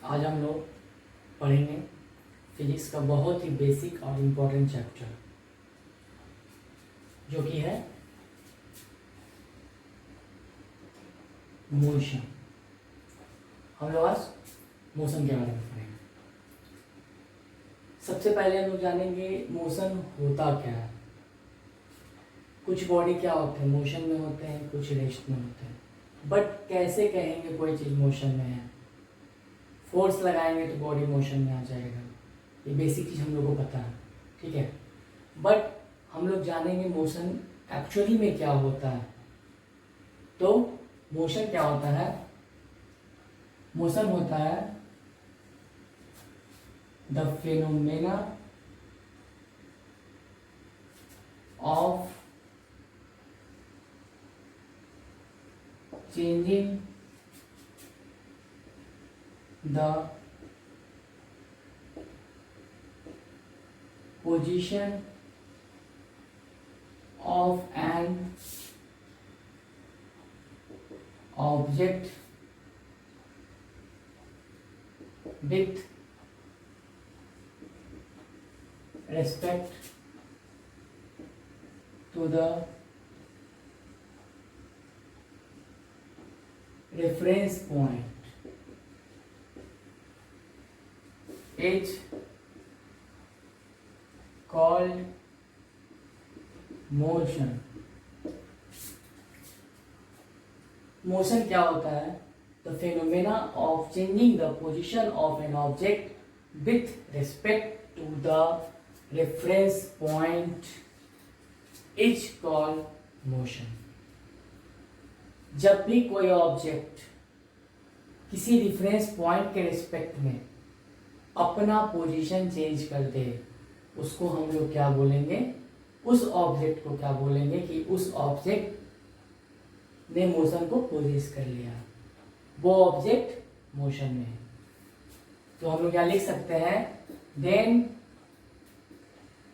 आज हम लोग पढ़ेंगे फिजिक्स का बहुत ही बेसिक और इम्पोर्टेंट चैप्टर जो कि है मोशन। हम लोग आज मोशन के बारे में पढ़ेंगे। सबसे पहले हम लोग जानेंगे मोशन होता क्या है। कुछ बॉडी क्या होते हैं, मोशन में होते हैं, कुछ रेस्ट में होते हैं। बट कैसे कहेंगे कोई चीज़ मोशन में है? फोर्स लगाएंगे तो बॉडी मोशन में आ जाएगा। ये बेसिक चीज़ हम लोग को पता है, ठीक है। बट हम लोग जानेंगे मोशन एक्चुअली में क्या होता है। तो मोशन क्या होता है? मोशन होता है the phenomena of changing the position of an object with respect to the reference point is called motion. Motion क्या होता है? The phenomena of changing the position of an object with respect to the reference point is called motion. जब भी कोई object किसी reference point के respect में अपना पोजीशन चेंज कर दे, उसको हम लोग क्या बोलेंगे? उस ऑब्जेक्ट को क्या बोलेंगे कि उस ऑब्जेक्ट ने मोशन को पोजेस कर लिया, वो ऑब्जेक्ट मोशन में है। तो हम लोग क्या लिख सकते हैं? Then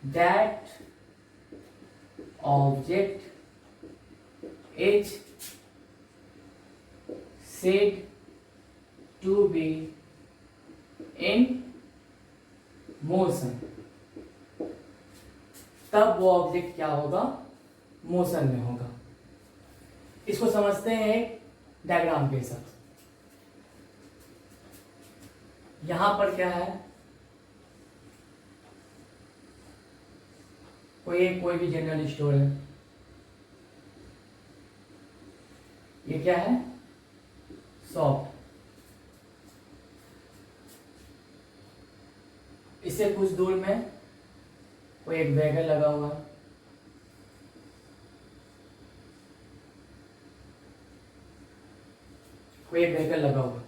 that object is said to be in motion। तब वो ऑब्जेक्ट क्या होगा? मोशन में होगा। इसको समझते हैं एक डायग्राम के साथ। यहां पर क्या है? कोई भी जनरल स्टोर है। ये क्या है? शॉप। इससे कुछ दूर में कोई एक वैगन लगा हुआ है। कोई एक व्हीकल लगा हुआ।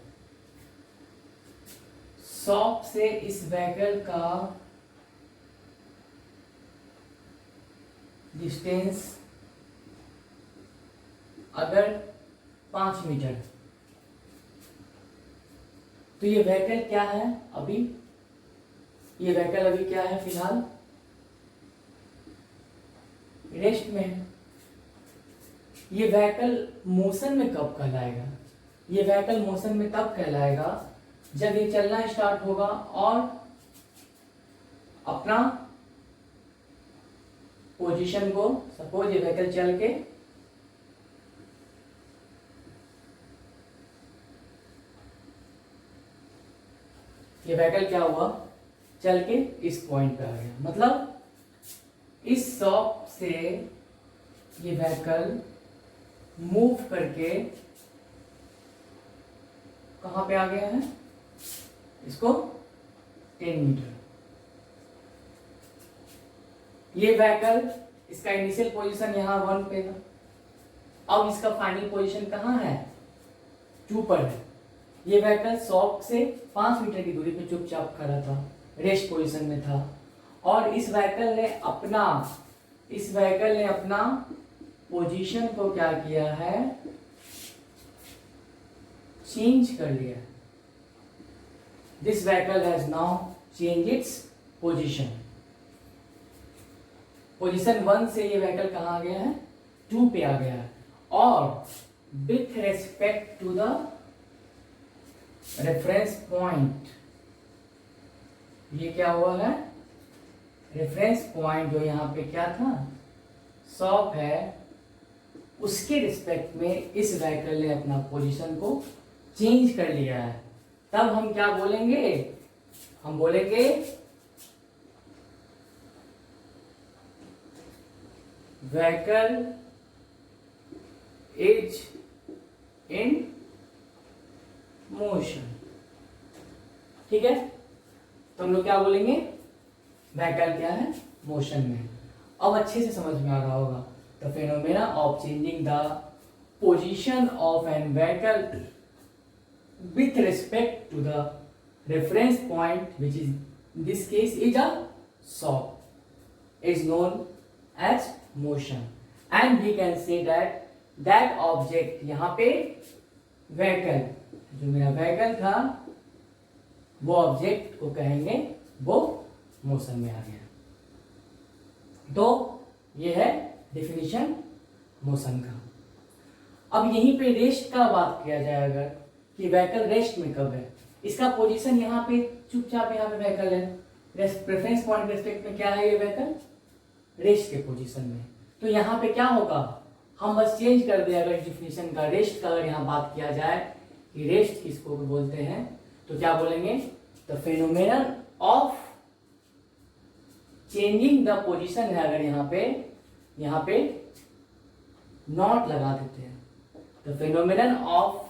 शॉप से इस व्हीकल का डिस्टेंस अगर 5 मीटर, तो ये व्हीकल क्या है? अभी ये व्हीकल अभी क्या है? फिलहाल रेस्ट में है। ये व्हीकल मोशन में कब कहलाएगा? ये व्हीकल मोशन में तब कहलाएगा जब ये चलना स्टार्ट होगा और अपना पोजीशन को, सपोज ये व्हीकल चल के ये व्हीकल क्या हुआ? चल के इस पॉइंट पे आ गया। मतलब इस शॉप से ये व्हीकल मूव करके कहां पे आ गया है? इसको 10 मीटर। ये व्हीकल, इसका इनिशियल पोजीशन यहाँ 1 पे था। अब इसका फाइनल पोजीशन कहाँ है? 2 पर है। ये व्हीकल शॉप से 5 मीटर की दूरी पे चुपचाप खड़ा था, रेस्ट पोजीशन में था। और इस व्हीकल ने अपना पोजीशन को क्या किया है? चेंज कर लिया। This vehicle has now change its position. Position 1 से ये व्हीकल कहाँ आ गया है? 2 पे आ गया है। और with respect to the reference point, ये क्या हुआ है, रेफरेंस पॉइंट जो यहाँ पे क्या था, शॉप है, उसके रिस्पेक्ट में इस व्हीकल ने अपना पोजीशन को चेंज कर लिया है, तब हम क्या बोलेंगे, हम बोलेंगे व्हीकल इज इन मोशन। ठीक है, तो हम लोग क्या बोलेंगे, व्हीकल क्या है, मोशन में है। अब अच्छे से समझ में आ रहा होगा, the phenomena of changing the position of an vehicle with respect to the reference point, which is in this case is a shop, is known as motion, and we can say that that object, यहाँ पे vehicle, जो मेरा vehicle था वो object को कहेंगे वो motion में आ गया। तो ये है डेफिनेशन मोशन का। अब यहीं पे रेस्ट का बात किया जाए अगर, कि व्हीकल रेस्ट में कब है, इसका पोजीशन यहाँ पे चुपचाप यहाँ पे व्हीकल है, रेफरेंस पॉइंट रेस्पेक्ट में क्या है, ये व्हीकल रेस्ट के पोजीशन में। तो यहाँ पे क्या होगा, हम बस चेंज कर दे अगर डिफिनेशन का, रेस्ट का अगर यहाँ बात किया जाए कि रेस्ट किसको बोलते हैं, तो क्या बोलेंगे, the phenomenon of changing the position है, अगर यहाँ पे नॉट लगा देते हैं, the phenomenon of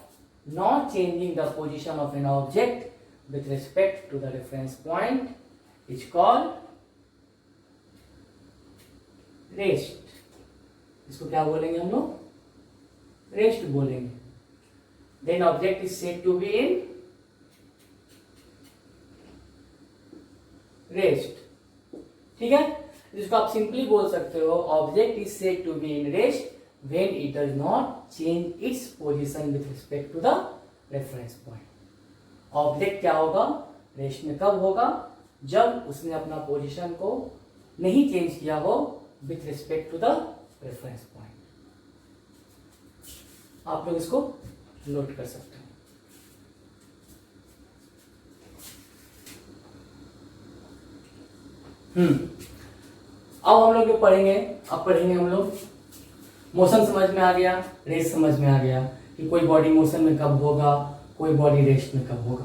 not changing the position of an object with respect to the reference point is called rest। इसको क्या बोलेंगे हम लोग, रेस्ट बोलेंगे। then object is said to be in rest। ठीक है, जिसको आप सिंपली बोल सकते हो, object is said to be in rest when it does not change its position with respect to the reference point। Object क्या होगा, रेस्ट में कब होगा, जब उसने अपना पोजीशन को नहीं चेंज किया हो with respect to the reference point. आप लोग इसको नोट कर सकते हो। अब हम लोग जो पढ़ेंगे, अब पढ़ेंगे हम लोग मोशन समझ में आ गया, रेस्ट समझ में आ गया कि कोई बॉडी मोशन में कब होगा, कोई बॉडी रेस्ट में कब होगा।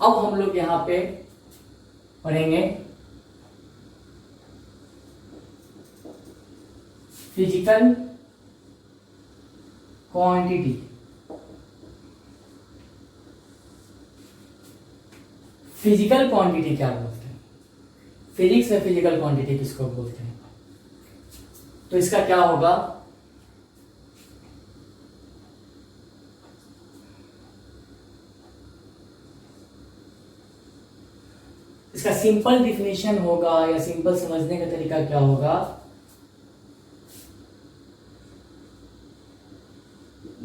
अब हम लोग यहाँ पे पढ़ेंगे फिजिकल क्वांटिटी। फिजिकल क्वांटिटी क्या बोलते हैं, फिजिक्स में फिजिकल क्वांटिटी किसको बोलते हैं, तो इसका क्या होगा, इसका सिंपल डिफिनेशन होगा या सिंपल समझने का तरीका क्या होगा,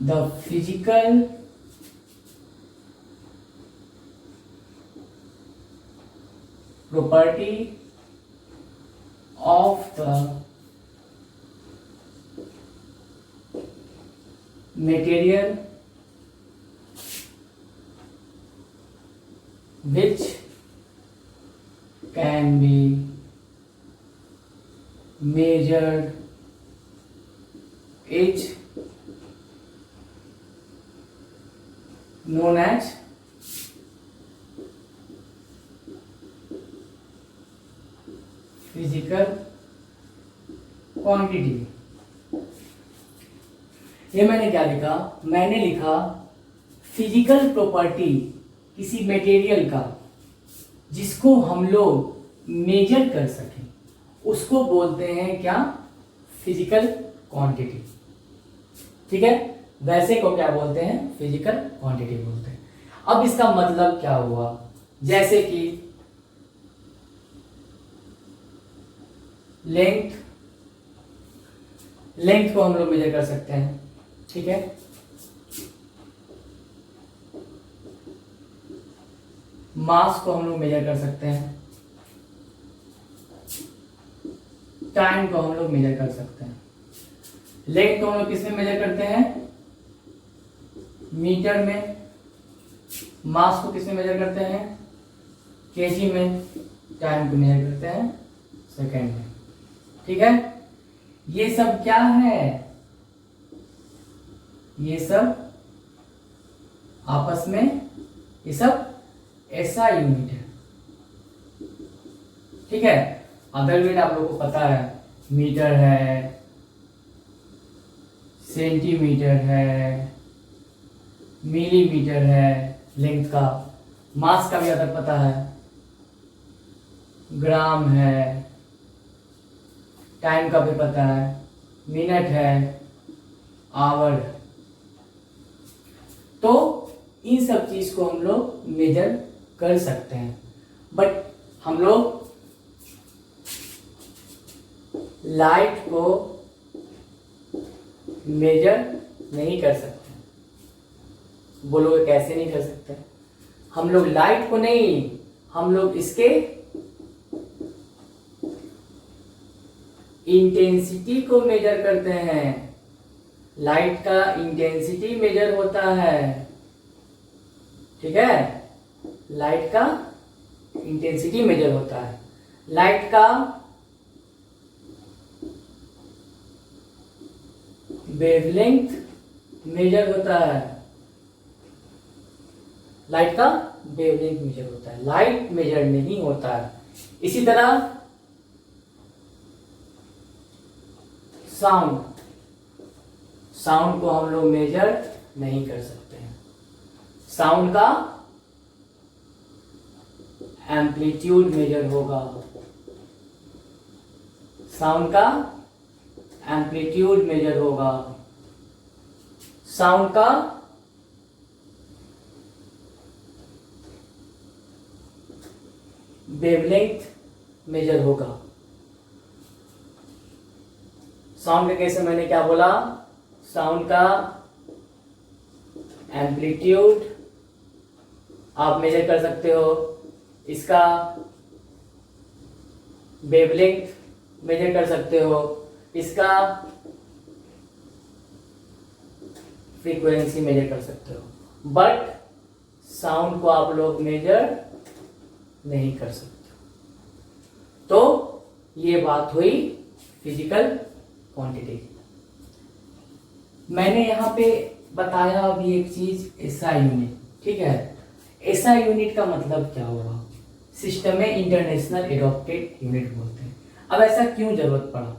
the physical property of the material which can be measured is known as physical quantity. ये मैंने क्या लिखा, मैंने लिखा फिजिकल प्रॉपर्टी किसी मटेरियल का जिसको हम लोग मेजर कर सकें, उसको बोलते हैं क्या, फिजिकल क्वांटिटी। ठीक है, वैसे को क्या बोलते हैं, फिजिकल क्वांटिटी बोलते हैं। अब इसका मतलब क्या हुआ, जैसे कि लेंथ को हम लोग मेजर कर सकते हैं। ठीक है, मास को हम लोग मेजर कर सकते हैं, टाइम को हम लोग मेजर कर सकते हैं। लेंथ को हम लोग किसमें मेजर करते हैं, मीटर में, मास को किसमें मेजर करते हैं? केजी में। टाइम को मेजर करते हैं सेकेंड में। ठीक है, ये सब क्या है? ये सब आपस में, ये सब ऐसा यूनिट है। ठीक है, अदर यूनिट आप लोगों को पता है, मीटर है, सेंटीमीटर है, मिलीमीटर है लेंथ का, मास का भी अगर पता है, ग्राम है, टाइम का भी पता है, मिनट है, आवर। तो इन सब चीज को हम लोग मेजर कर सकते हैं, बट हम लोग लाइट को मेजर नहीं कर सकते। बोलोगे कैसे नहीं कर सकते? हम लोग लाइट को नहीं, हम लोग इसके इंटेंसिटी को मेजर करते हैं। लाइट का इंटेंसिटी मेजर होता है। ठीक है, लाइट का इंटेंसिटी मेजर होता है। लाइट का वेवलेंथ मेजर होता है। लाइट का वेवलेंथ मेजर होता है, लाइट मेजर नहीं होता है। इसी तरह साउंड, साउंड को हम लोग मेजर नहीं कर सकते हैं। साउंड का एम्पलीट्यूड मेजर होगा। साउंड का एम्पलीट्यूड मेजर होगा। साउंड का वेवलेंथ मेजर होगा। साउंड के केस में मैंने क्या बोला? साउंड का एम्पलीट्यूड आप मेजर कर सकते हो, इसका वेवलेंथ मेजर कर सकते हो, इसका फ्रीक्वेंसी मेजर कर सकते हो, बट साउंड को आप लोग मेजर नहीं कर सकते। तो ये बात हुई फिजिकल क्वांटिटी। मैंने यहाँ पे बताया अभी एक चीज, एसआई यूनिट। ठीक है, एसआई यूनिट का मतलब क्या होगा? सिस्टम में इंटरनेशनल एडॉप्टेड यूनिट बोलते हैं। अब ऐसा क्यों जरूरत पड़ा?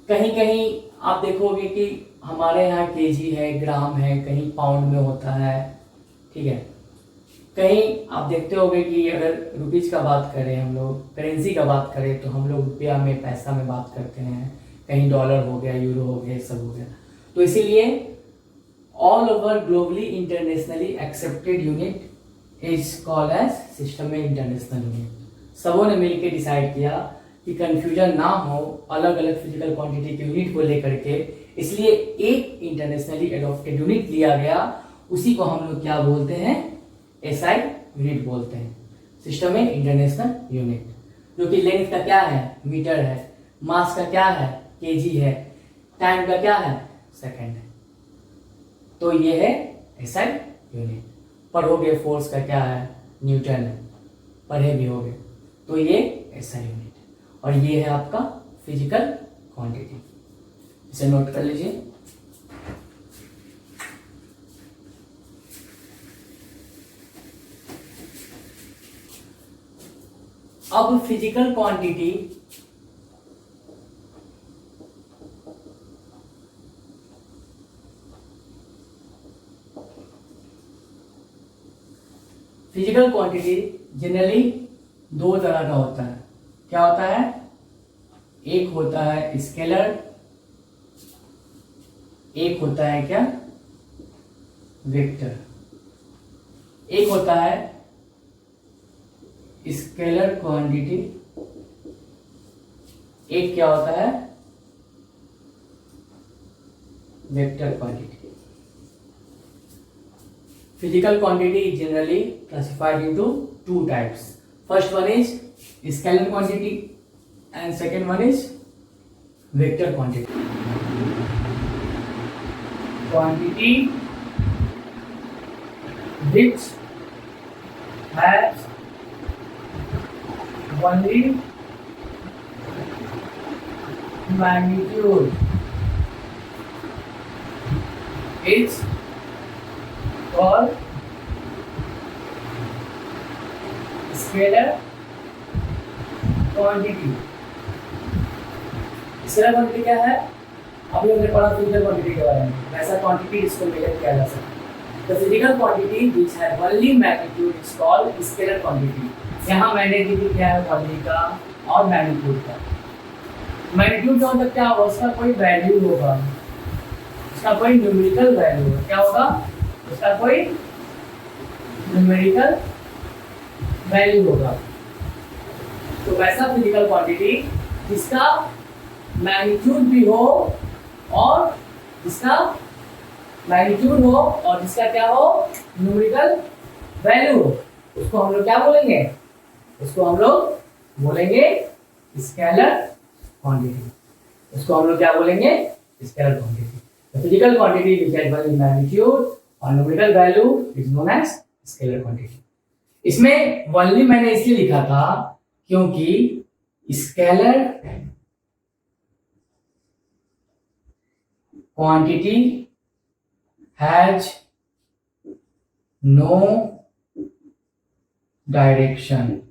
कहीं कहीं आप देखोगे कि हमारे यहाँ केजी है, ग्राम है, कहीं पाउंड में होता है। ठीक है, कहीं आप देखते होंगे कि अगर रुपीज का बात करें, हम लोग करेंसी का बात करें, तो हम लोग रुपया में, पैसा में बात करते हैं। कहीं डॉलर हो गया, यूरो हो गया, सब हो गया। तो इसीलिए all over globally internationally accepted unit is called as system में इंटरनेशनल यूनिट। सबों ने मिलकर डिसाइड किया कि कंफ्यूजन ना हो अलग अलग फिजिकल क्वांटिटी के यूनिट को लेकर के, इसलिए एक इंटरनेशनली एडॉप्टेड यूनिट लिया गया। उसी को हम लोग क्या बोलते हैं? एसआई यूनिट बोलते हैं, सिस्टम में इंटरनेशनल यूनिट। जो कि लेंथ का क्या है? मीटर है। मास का क्या है? केजी है। टाइम का क्या है? सेकंड है। तो ये है एसआई यूनिट। पढ़ोगे फोर्स का क्या है? न्यूटन है, पढ़े भी होगे। तो ये एसआई यूनिट है, और ये है आपका फिजिकल क्वांटिटी। इसे नोट कर लीजिए। अब फिजिकल क्वांटिटी जनरली दो तरह का होता है। क्या होता है? एक होता है स्केलर, एक होता है क्या? वेक्टर। एक होता है स्केलर क्वांटिटी, एक क्या होता है? Vector quantity. Physical quantity is generally classified into two types. First one is scalar quantity and second one is vector quantity. Quantity which has only magnitude is called scalar quantity. Scalar quantity क्या है? अभी हमने पढ़ा physical quantity के बारे में, वैसा quantity इसको मेजर किया जा सकता है। तो physical quantity which have only magnitude is called scalar quantity. यहाँ मैंने डी किया है क्वांटिटी का और मैग्नीट्यूड का। मैग्नीट्यूड का मतलब क्या होगा? उसका कोई वैल्यू होगा, उसका कोई न्यूमेरिकल वैल्यू होगा। क्या होगा? उसका कोई न्यूमेरिकल वैल्यू होगा। तो वैसा फिजिकल क्वांटिटी जिसका मैग्नीट्यूड भी हो और जिसका मैग्नीट्यूड हो और जिसका क्या हो? न्यूमेरिकल वैल्यू हो, उसको हम लोग क्या बोलेंगे? उसको हम लोग बोलेंगे स्केलर क्वांटिटी। उसको हम लोग क्या बोलेंगे? Scalar quantity. तो physical quantity which has value magnitude और numerical value is known as scalar quantity. इसमें वनली मैंने इसलिए लिखा था क्योंकि scalar quantity has no direction.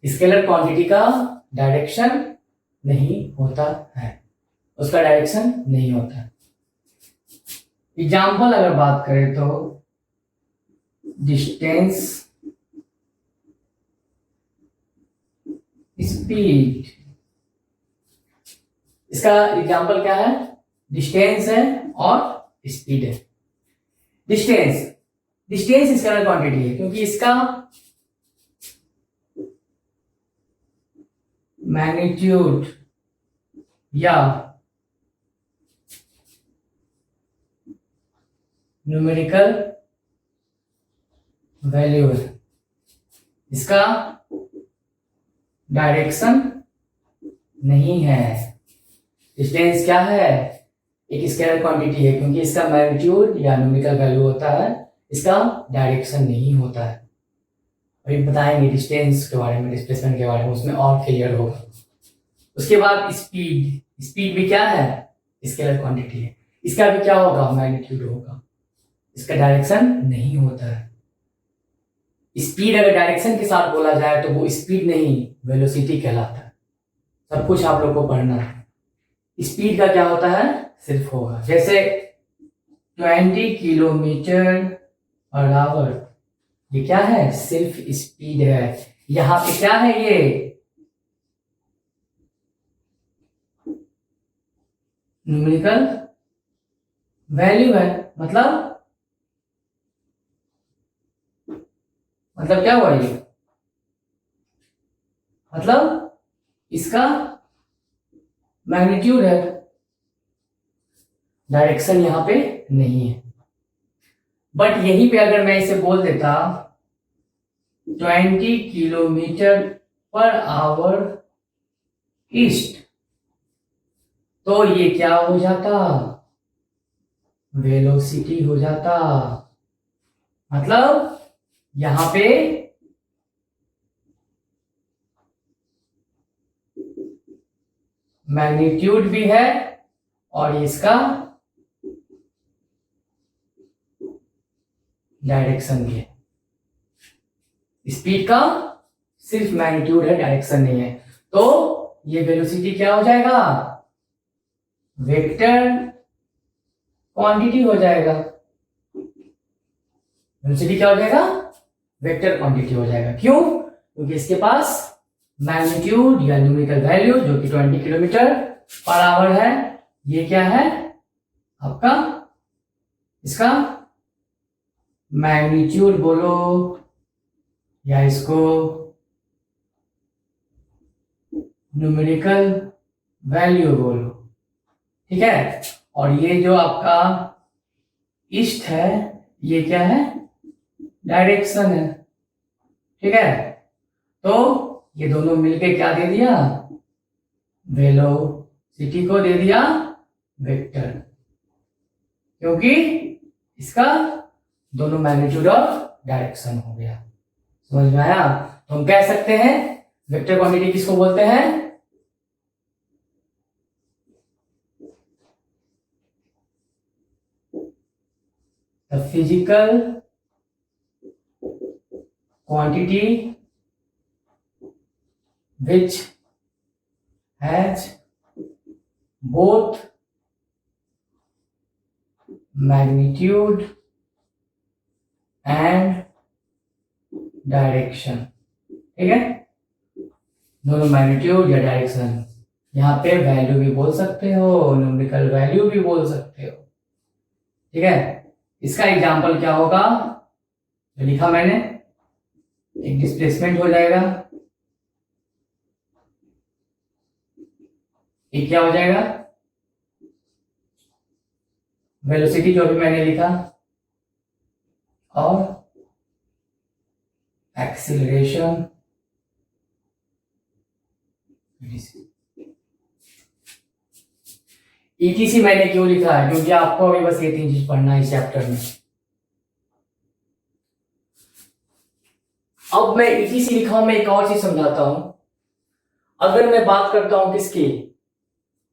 Scalar quantity का डायरेक्शन नहीं होता है, उसका डायरेक्शन नहीं होता है। एग्जाम्पल अगर बात करें तो डिस्टेंस, स्पीड, इसका एग्जाम्पल क्या है? डिस्टेंस है और स्पीड है। डिस्टेंस, डिस्टेंस स्केलर क्वांटिटी है क्योंकि इसका मैग्नीट्यूड या न्यूमेरिकल वैल्यू है, इसका डायरेक्शन नहीं है। डिस्टेंस क्या है? एक स्केलर क्वांटिटी है क्योंकि इसका मैग्नीट्यूड या न्यूमेरिकल वैल्यू होता है, इसका डायरेक्शन नहीं होता है। अभी बताएंगे डिस्टेंस के बारे में, डिस्प्लेसमेंट के बारे में, उसमें और क्लियर होगा। उसके बाद स्पीड, स्पीड भी क्या है? स्केलर क्वांटिटी है। इसका भी क्या होगा? मैग्नीट्यूड होगा, इसका डायरेक्शन नहीं होता है। स्पीड अगर डायरेक्शन के साथ बोला जाए तो वो स्पीड नहीं, वेलोसिटी कहलाता है। सब कुछ आप लोग को पढ़ना है। स्पीड का क्या होता है? सिर्फ होगा, जैसे 20 किलोमीटर पर आवर, ये क्या है? सिर्फ स्पीड है। यहां पे क्या है? ये न्यूमेरिकल वैल्यू है। मतलब क्या हुआ ये? मतलब इसका मैग्नीट्यूड है, डायरेक्शन यहां पे नहीं है। बट यहीं पे अगर मैं इसे बोल देता 20 किलोमीटर पर आवर ईस्ट, तो ये क्या हो जाता? वेलोसिटी हो जाता। मतलब यहां पे मैग्नीट्यूड भी है और इसका डायरेक्शन भी है। स्पीड का सिर्फ मैग्नीट्यूड है, डायरेक्शन नहीं है। तो ये वेलोसिटी क्या हो जाएगा? वेक्टर क्वांटिटी हो जाएगा। वेलोसिटी क्या हो जाएगा? वेक्टर क्वांटिटी हो जाएगा। क्यों? क्योंकि इसके पास मैग्नीट्यूड या न्यूमेरिकल वैल्यू जो कि 20 किलोमीटर पर आवर है, ये क्या है आपका? इसका मैग्नीट्यूड बोलो या इसको न्यूमेरिकल वैल्यू बोलो, ठीक है। और ये जो आपका ईस्ट है, ये क्या है? डायरेक्शन है, ठीक है। तो ये दोनों मिलके क्या दे दिया? वेलोसिटी को दे दिया वेक्टर, क्योंकि इसका दोनों मैग्नीट्यूड और डायरेक्शन हो गया। समझ में आया? तो हम कह सकते हैं वेक्टर क्वांटिटी किसको बोलते हैं? The physical quantity which has both magnitude and direction. ठीक है, दोनों मैग्नीट्यूड या डायरेक्शन। यहाँ पे वैल्यू भी बोल सकते हो, न्यूमेरिकल वैल्यू भी बोल सकते हो। ठीक है, इसका एग्जांपल क्या होगा जो लिखा मैंने, एक डिस्प्लेसमेंट हो जाएगा, एक क्या हो जाएगा, वेलोसिटी जो भी मैंने लिखा, और एक्सीलरेशन। ईटीसी मैंने क्यों लिखा है? क्योंकि आपको अभी बस ये 3 चीज पढ़ना है इस चैप्टर में। अब मैं ईटीसी लिखा हूं, मैं एक और चीज समझाता हूं। अगर मैं बात करता हूं किसकी,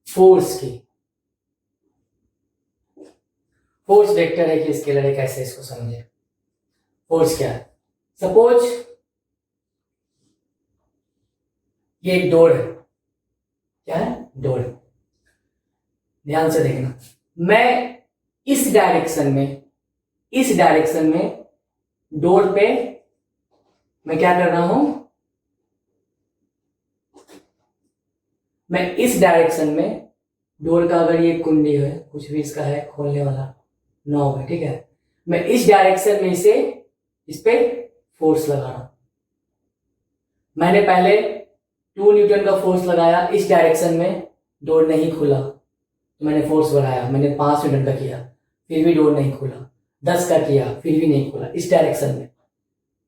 फोर्स की, फोर्स वेक्टर है कि स्केलर है, कैसे इसको समझे। फोर्स क्या है? सपोज ये एक डोर है, क्या है? डोर। ध्यान से देखना, मैं इस डायरेक्शन में डोर पे मैं क्या कर रहा हूं, मैं इस डायरेक्शन में डोर का, अगर ये कुंडी है, कुछ भी इसका है खोलने वाला नॉब है, ठीक है, मैं इस डायरेक्शन में इस पे फोर्स लगा रहा हूं। मैंने पहले 2 न्यूटन का फोर्स लगाया, इस डायरेक्शन में डोर नहीं खुला, तो मैंने फोर्स बढ़ाया, मैंने 5 न्यूटन का किया, फिर भी डोर नहीं खुला। 10 का किया, फिर भी नहीं खुला, इस डायरेक्शन में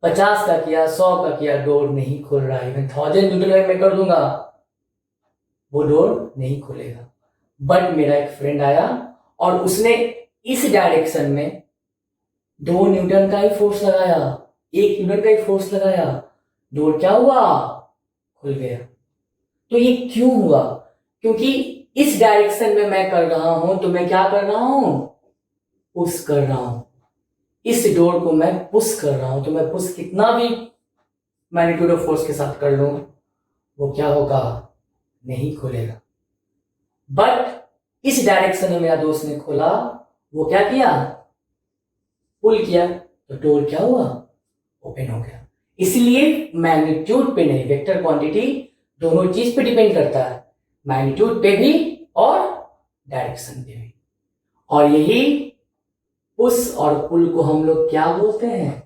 50 का किया, 100 का किया, डोर नहीं खुल रहा है। मैं 1000 न्यूटन का मैं कर दूंगा, वो डोर नहीं खुलेगा। बट मेरा एक फ्रेंड आया और उसने इस डायरेक्शन में 2 न्यूटन का ही फोर्स लगाया, 1 न्यूटन का ही फोर्स लगाया, डोर क्या हुआ, खुल गया। तो ये क्यों हुआ? क्योंकि इस डायरेक्शन में मैं कर रहा हूं, तो मैं क्या कर रहा हूं, पुश कर रहा हूं। इस डोर को मैं पुश कर रहा हूं, तो मैं पुश कितना भी मैग्नीट्यूड ऑफ फोर्स के साथ कर लूं, वो क्या होगा, नहीं खुलेगा। बट इस डायरेक्शन में मेरा दोस्त ने खोला, वो क्या किया, पुल किया, तो डोर क्या हुआ, ओपन हो गया। इसलिए मैग्नीट्यूड पे नहीं, वेक्टर क्वांटिटी दोनों चीज पे डिपेंड करता है, मैग्नीट्यूड पे भी और डायरेक्शन पे भी। और यही पुश और पुल को हम लोग क्या बोलते हैं,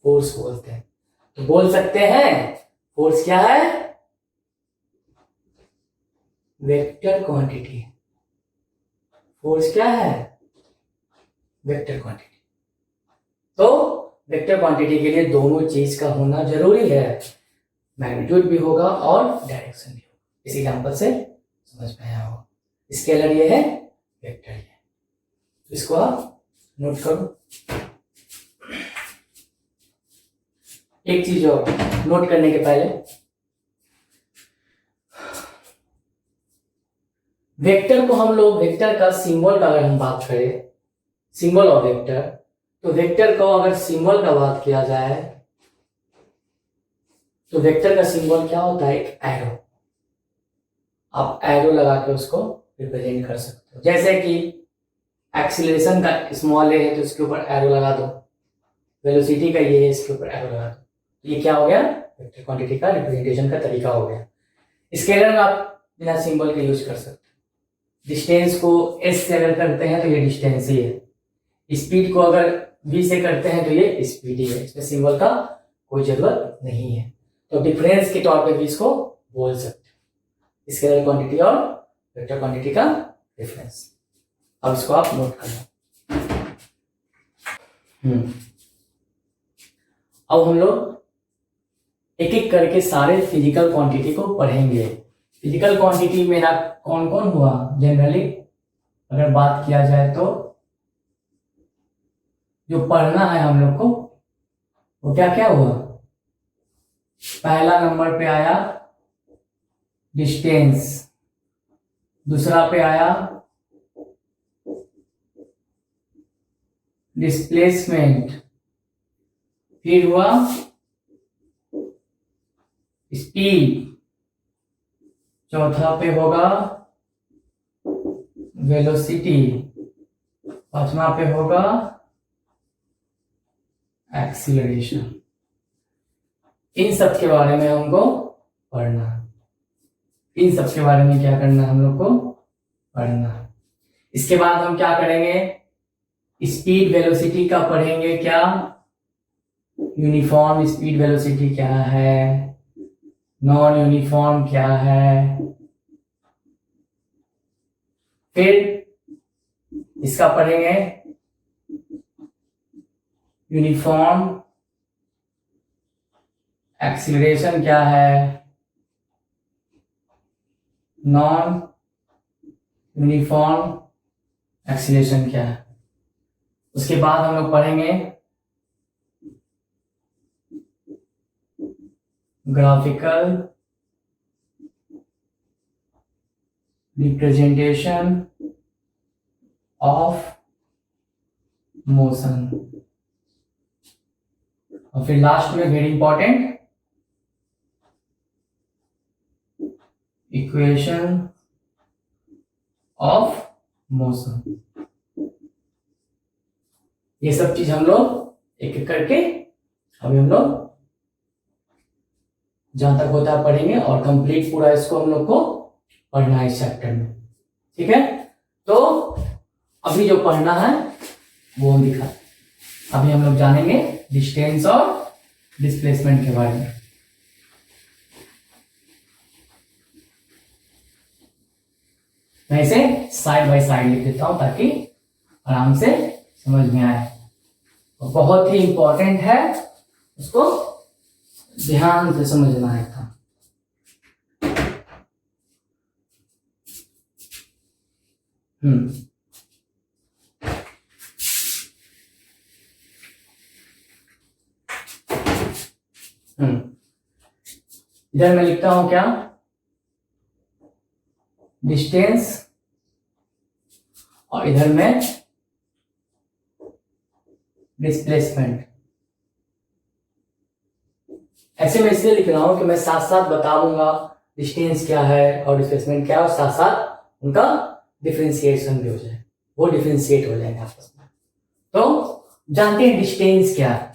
फोर्स बोलते हैं। तो बोल सकते हैं फोर्स क्या है, वेक्टर क्वांटिटी। फोर्स क्या है, वेक्टर क्वांटिटी। तो वेक्टर क्वांटिटी के लिए दोनों चीज का होना जरूरी है, मैग्नीट्यूड भी होगा और डायरेक्शन भी होगा। इस एग्जांपल से समझ में आया होगा। स्केलर ये है, वेक्टर ये है, तो इसको आप नोट करो। एक चीज और नोट करने के पहले, वेक्टर को हम लोग, वेक्टर का सिंबल का अगर हम बात करें, सिंबल ऑफ वेक्टर, तो वेक्टर को अगर सिंबल का बात किया जाए तो वेक्टर का सिंबल क्या होता है, एक एरो। आप एरो लगा के उसको रिप्रेजेंट कर सकते हो। जैसे कि एक्सीलरेशन का स्मॉल ए है तो उसके ऊपर एरो लगा दो, वेलोसिटी का ये है, इसके ऊपर एरो लगा दो। ये क्या हो गया, वेक्टर क्वांटिटी का रिप्रेजेंटेशन का तरीका हो गया। स्केलर में आप बिना सिंबल के यूज कर सकते हो। डिस्टेंस को एस से अगर करते हैं तो ये डिस्टेंस ही है, स्पीड को अगर v से करते हैं तो ये स्पीड ही है, इसमें सिंबल का कोई जरूरत नहीं है। तो डिफरेंस के तौर पे भी इसको बोल सकते हो, स्केलर क्वांटिटी और वेक्टर क्वांटिटी का डिफरेंस। अब इसको आप नोट कर लो। अब हम लोग एक एक करके सारे फिजिकल क्वांटिटी को पढ़ेंगे। फिजिकल क्वांटिटी में ना कौन कौन हुआ, जनरली अगर बात किया जाए तो जो पढ़ना है हम लोग को, वो क्या क्या हुआ, पहला नंबर पे आया डिस्टेंस, दूसरा पे आया डिस्प्लेसमेंट, फिर हुआ स्पीड, चौथा पे होगा वेलोसिटी, पांचवा पे होगा एक्सीलरेशन। इन सब के बारे में हमको पढ़ना, इन सब के बारे में क्या करना हम लोग को पढ़ना। इसके बाद हम क्या करेंगे, स्पीड वेलोसिटी का पढ़ेंगे। क्या यूनिफॉर्म स्पीड वेलोसिटी क्या है, नॉन यूनिफॉर्म क्या है, फिर इसका पढ़ेंगे यूनिफॉर्म एक्सीलरेशन क्या है, नॉन यूनिफॉर्म एक्सीलरेशन क्या है। उसके बाद हम लोग पढ़ेंगे ग्राफिकल रिप्रेजेंटेशन ऑफ मोशन, और फिर लास्ट में very important equation of motion. ये सब चीज हम लोग एक एक करके अभी हम लोग जहां तक होता है पढ़ेंगे, और कंप्लीट पूरा इसको हम लोग को पढ़ना है इस चैप्टर में। ठीक है, तो अभी जो पढ़ना है वो हम दिखा, अभी हम लोग जानेंगे डिस्टेंस और डिस्प्लेसमेंट के बारे में। मैं इसे साइड बाय साइड लिख देता हूं ताकि आराम से समझ में आए। बहुत ही इंपॉर्टेंट है, उसको ध्यान से समझना है था। इधर मैं लिखता हूं क्या, डिस्टेंस, और इधर में डिस्प्लेसमेंट। ऐसे मैं इसलिए लिख रहा हूं कि मैं साथ साथ बता दूंगा डिस्टेंस क्या है और डिस्प्लेसमेंट क्या है, और साथ साथ उनका डिफरेंशिएशन भी हो जाए, वो डिफरेंशिएट हो जाएंगे आपस में। तो जानते हैं डिस्टेंस क्या है।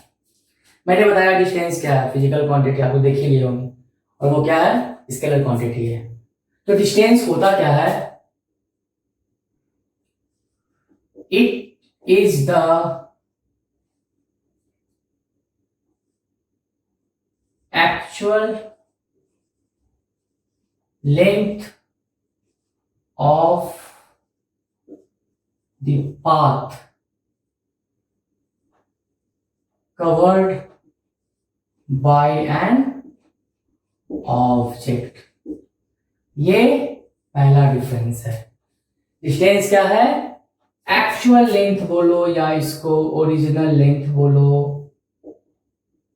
मैंने बताया डिस्टेंस क्या है, फिजिकल क्वांटिटी आपको देख ही लिए होंगे, और वो क्या है, स्केलर क्वांटिटी है। तो डिस्टेंस होता क्या है, it is the actual length of the path covered by an object। ये पहला डिफरेंस है। डिस्टेंस क्या है, एक्चुअल लेंथ बोलो या इसको ओरिजिनल लेंथ बोलो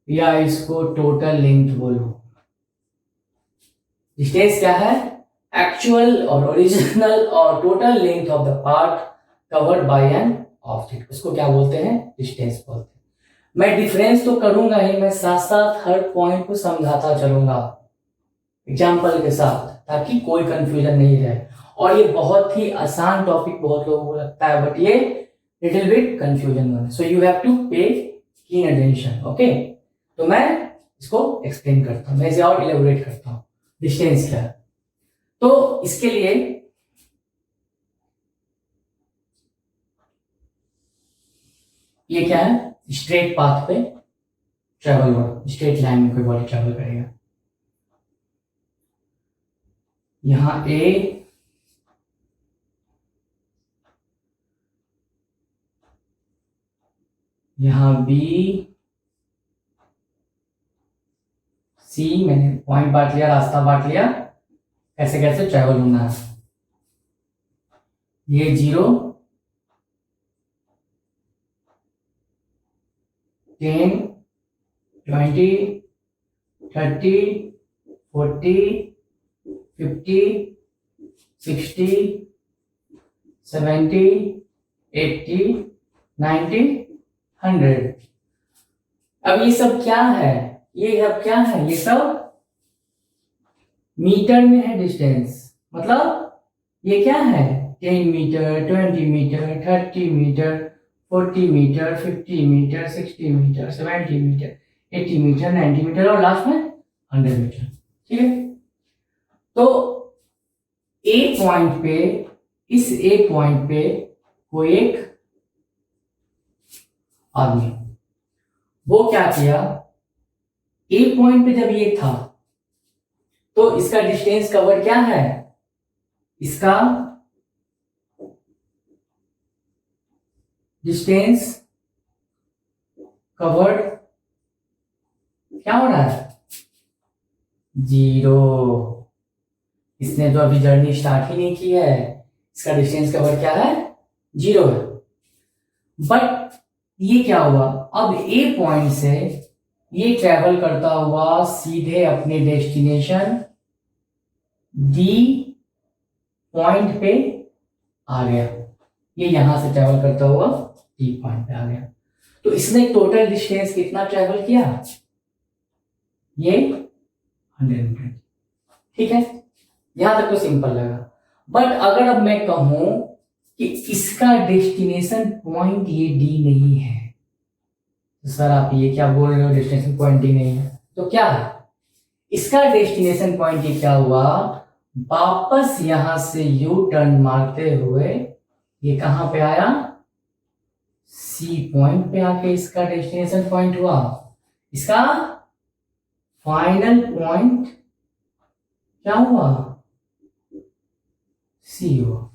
या इसको टोटल लेंथ बोलो। डिस्टेंस क्या है, एक्चुअल और ओरिजिनल और total length of the part covered by an object, उसको क्या बोलते हैं, डिस्टेंस बोलते हैं। मैं डिफरेंस तो करूंगा ही, मैं साथ साथ हर पॉइंट को समझाता चलूंगा एग्जाम्पल के साथ, ताकि कोई कंफ्यूजन नहीं रहे। और ये बहुत ही आसान टॉपिक बहुत लोगों को लगता है, बट ये लिटिल बिट कंफ्यूजन वाला, सो यू हैव टू पे कीन अटेंशन। ओके, तो मैं इसको एक्सप्लेन करता हूं, मैं इसे और इलेबोरेट करता हूं डिस्टेंस क्या है। तो इसके लिए ये क्या है, स्ट्रेट पाथ पे ट्रेवल हो, स्ट्रेट लाइन में कोई बॉडी ट्रेवल करेगा। यहां ए, यहां बी, सी, मैंने पॉइंट बांट लिया, रास्ता बांट लिया, कैसे कैसे ट्रेवल होना है। ये 0, 10, 20, 30, 40, 50, 60, 70, 80, 90, 100। अब ये सब क्या है? ये सब क्या है? ये सब मीटर में है डिस्टेंस। मतलब ये क्या है? 10 metre, 20 metre, 30 metre, 40 metre, 50 metre, 60 metre, 70 metre, 80 metre, 90 metre और लास्ट में 100 मीटर। ठीक है, तो ए पॉइंट पे, इस ए पॉइंट पे कोई एक आदमी, वो क्या किया, ए पॉइंट पे जब ये था तो इसका डिस्टेंस कवर क्या है? इसका डिस्टेंस कवर्ड क्या हो रहा है? 0। इसने तो अभी जर्नी स्टार्ट ही नहीं की है, इसका डिस्टेंस कवर क्या है? 0 है। बट ये क्या हुआ, अब ए पॉइंट से ये ट्रेवल करता हुआ सीधे अपने डेस्टिनेशन डी पॉइंट पे आ गया। ये यहां से ट्रेवल करता हुआ डी पॉइंट पे आ गया। तो इसने टोटल डिस्टेंस कितना ट्रेवल किया? ये 100 मीटर। ठीक है, यहां तक तो सिंपल लगा। बट अगर अब मैं कहूं कि इसका डेस्टिनेशन पॉइंट ये डी नहीं है, तो सर आप ये क्या बोल रहे हो, डेस्टिनेशन पॉइंट डी नहीं है? तो क्या है इसका डेस्टिनेशन पॉइंट? ये क्या हुआ, वापस यहां से यू टर्न मारते हुए ये कहां पे आया? सी पॉइंट पे आके इसका डेस्टिनेशन पॉइंट हुआ। इसका फाइनल पॉइंट क्या हुआ? सी हुआ।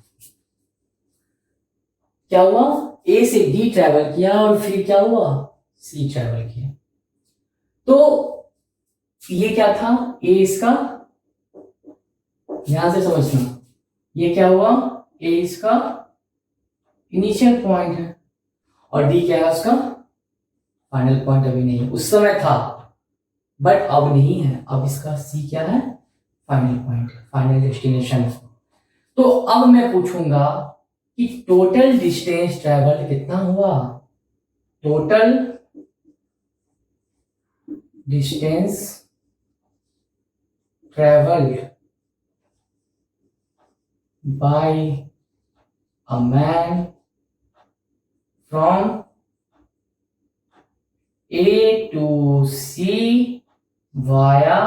क्या हुआ? ए से डी ट्रेवल किया और फिर क्या हुआ? सी ट्रेवल किया। तो ये क्या था? ए इसका, यहां से समझना, ये क्या हुआ? ए इसका इनिशियल पॉइंट है और डी क्या है? उसका फाइनल पॉइंट। अभी नहीं, उस समय था बट अब नहीं है। अब इसका सी क्या है? Final point, final destination. तो अब मैं पूछूंगा कि टोटल डिस्टेंस ट्रेवल कितना हुआ? Total distance travelled by a man from A to C via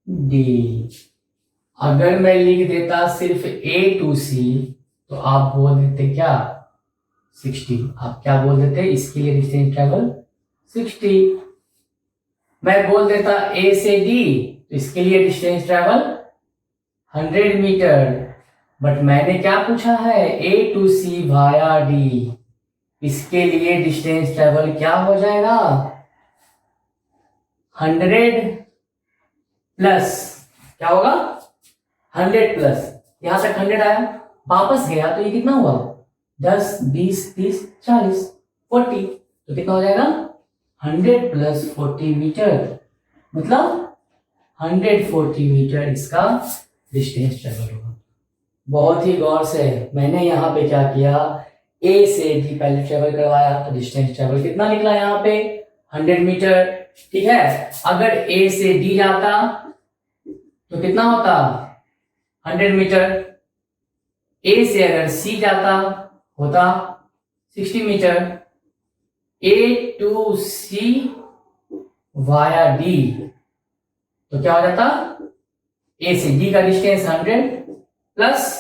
D. अगर मैं लिख देता सिर्फ ए टू सी तो आप बोल देते क्या? 60। आप क्या बोल देते? इसके लिए डिस्टेंस ट्रेवल 60। मैं बोल देता ए से डी तो इसके लिए डिस्टेंस ट्रेवल 100 मीटर। बट मैंने क्या पूछा है? ए टू सी वाया डी, इसके लिए डिस्टेंस ट्रेवल क्या हो जाएगा? 100 प्लस क्या होगा? 100 प्लस, यहां तक 100 आया, वापस गया तो ये कितना हुआ? 10, 20, 30, 40, 40। तो कितना हो जाएगा? 100 प्लस 40 मीटर, मतलब 140 मीटर इसका डिस्टेंस ट्रेवल होगा। बहुत ही गौर से मैंने यहाँ पे क्या किया, ए से डी पहले ट्रेवल करवाया तो डिस्टेंस ट्रेवल कितना निकला यहाँ पे? 100 मीटर। ठीक है, अगर ए से डी जाता तो कितना होता? 100 मीटर। ए से अगर सी जाता होता 60 metre. A to C via D तो क्या हो जाता? ए से डी का डिस्टेंस 100 प्लस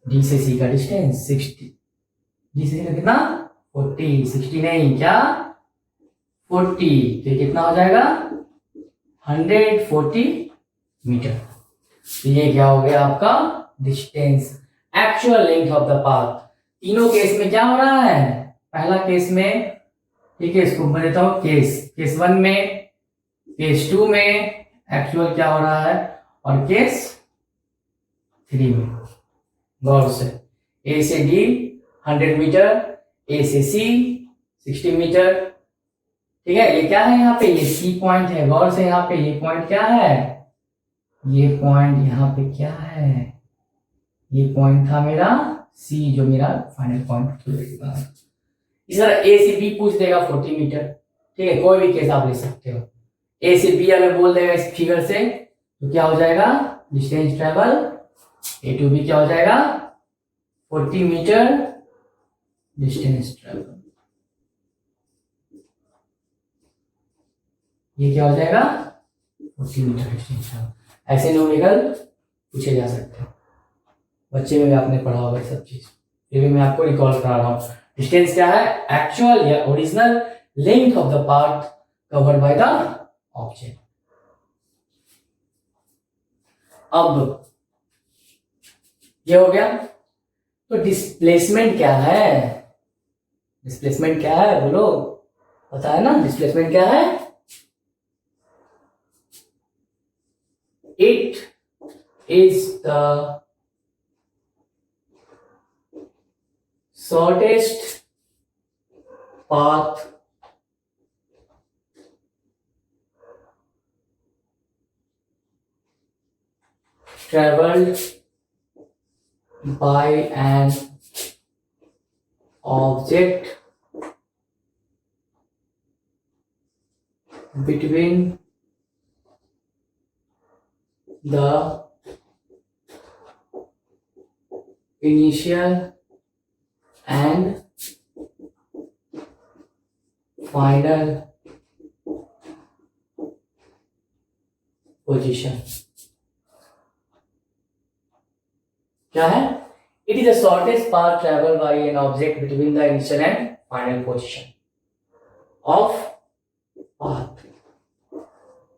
डी से सी का डिस्टेंस 60। डी से सी का कितना? 40। 60 नहीं, क्या? 40। तो कितना हो जाएगा? 140 मीटर। तो ये क्या हो गया आपका? Distance, actual length of the path. तीनों केस में क्या हो रहा है? पहला केस में, ठीक है, इसको मैं देता हूं केस 1 में, केस 2 में एक्चुअल क्या हो रहा है, और केस 3 में। गौर से, ए से डी 100 मीटर, ए से सी 60 मीटर, ठीक है, ये क्या है यहाँ पे, ये सी पॉइंट है, गौर से यहाँ पे ये पॉइंट क्या है, ये पॉइंट यहाँ पे क्या है, ये पॉइंट था मेरा सी, जो मेरा फाइनल पॉइंट था। इस तरह ए से बी पूछ देगा 40 मीटर, ठीक है, कोई भी केस आप ले सकते हो। ए से बी अगर बोल देगा इस फिगर से तो क्या हो जाएगा, distance travel A to B क्या हो जाएगा 40 मीटर डिस्टेंस ट्रेवल, ये क्या हो जाएगा 40 मीटर डिस्टेंस ट्रेवल। ऐसे न्यूमेरिकल पूछे जा सकते हैं, बच्चे में भी आपने पढ़ा होगा सब चीज, फिर भी मैं आपको रिकॉल करा रहा हूँ। डिस्टेंस क्या है, एक्चुअल या original length of the part covered by the object. अब ये हो गया, तो डिस्प्लेसमेंट क्या है, डिस्प्लेसमेंट क्या है बोलो, पता है ना डिस्प्लेसमेंट क्या है, it is the shortest path traveled by an object between the initial and final position। क्या है, it is the shortest path traveled by an object between the initial and final position of path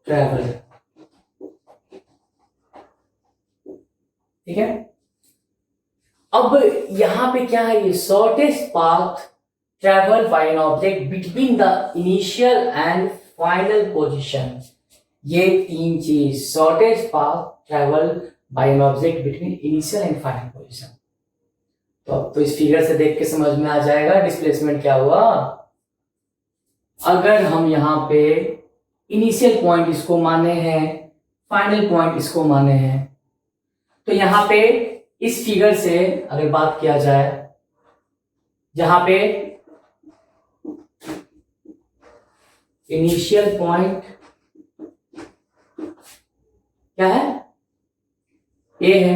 travel। ठीक है, अब यहां पे क्या है, ये shortest path travel by an object between the initial and final position, ये तीन चीज, shortest path travel by an object between initial and final position. तो अब तो इस फिगर से देख के समझ में आ जाएगा डिस्प्लेसमेंट क्या हुआ। अगर हम यहाँ पे इनिशियल पॉइंट इसको माने हैं, फाइनल पॉइंट इसको माने हैं, तो यहाँ पे इस फिगर से अगर बात किया जाए, जहां पे इनिशियल पॉइंट क्या है, ए है,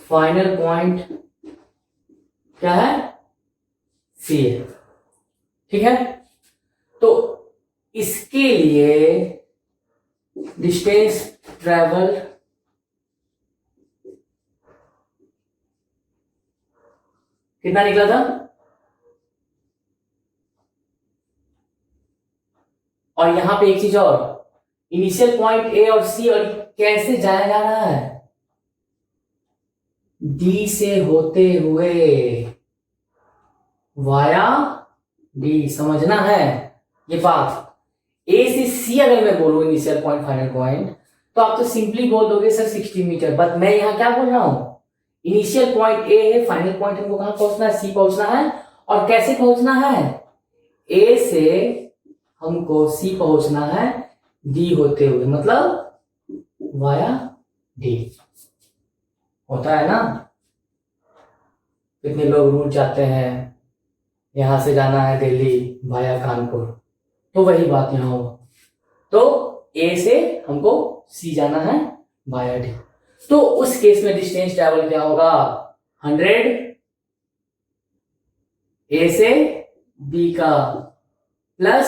फाइनल पॉइंट क्या है, सी है, ठीक है, तो इसके लिए डिस्टेंस ट्रेवल कितना निकला था, और यहां पे एक चीज और, इनिशियल पॉइंट ए और सी, और कैसे जाया जा रहा है, डी से होते हुए वाया डी, समझना है ये बात। ए से सी अगर मैं बोलूं इनिशियल पॉइंट फाइनल पॉइंट, तो आप तो सिंपली बोल दोगे सर 60 मीटर, बट मैं यहां क्या बोल रहा हूं, इनिशियल पॉइंट ए है, फाइनल पॉइंट हमको कहां पहुंचना है, सी पहुंचना है, और कैसे पहुंचना है, ए से हमको सी पहुंचना है डी होते हुए, मतलब वाया डी, होता है ना। कितने लोग रूट जाते हैं, यहां से जाना है दिल्ली वाया कानपुर, तो वही बात यहां होगा, तो ए से हमको सी जाना है वाया डी, तो उस केस में डिस्टेंस ट्रैवल क्या होगा, 100 ए से बी का प्लस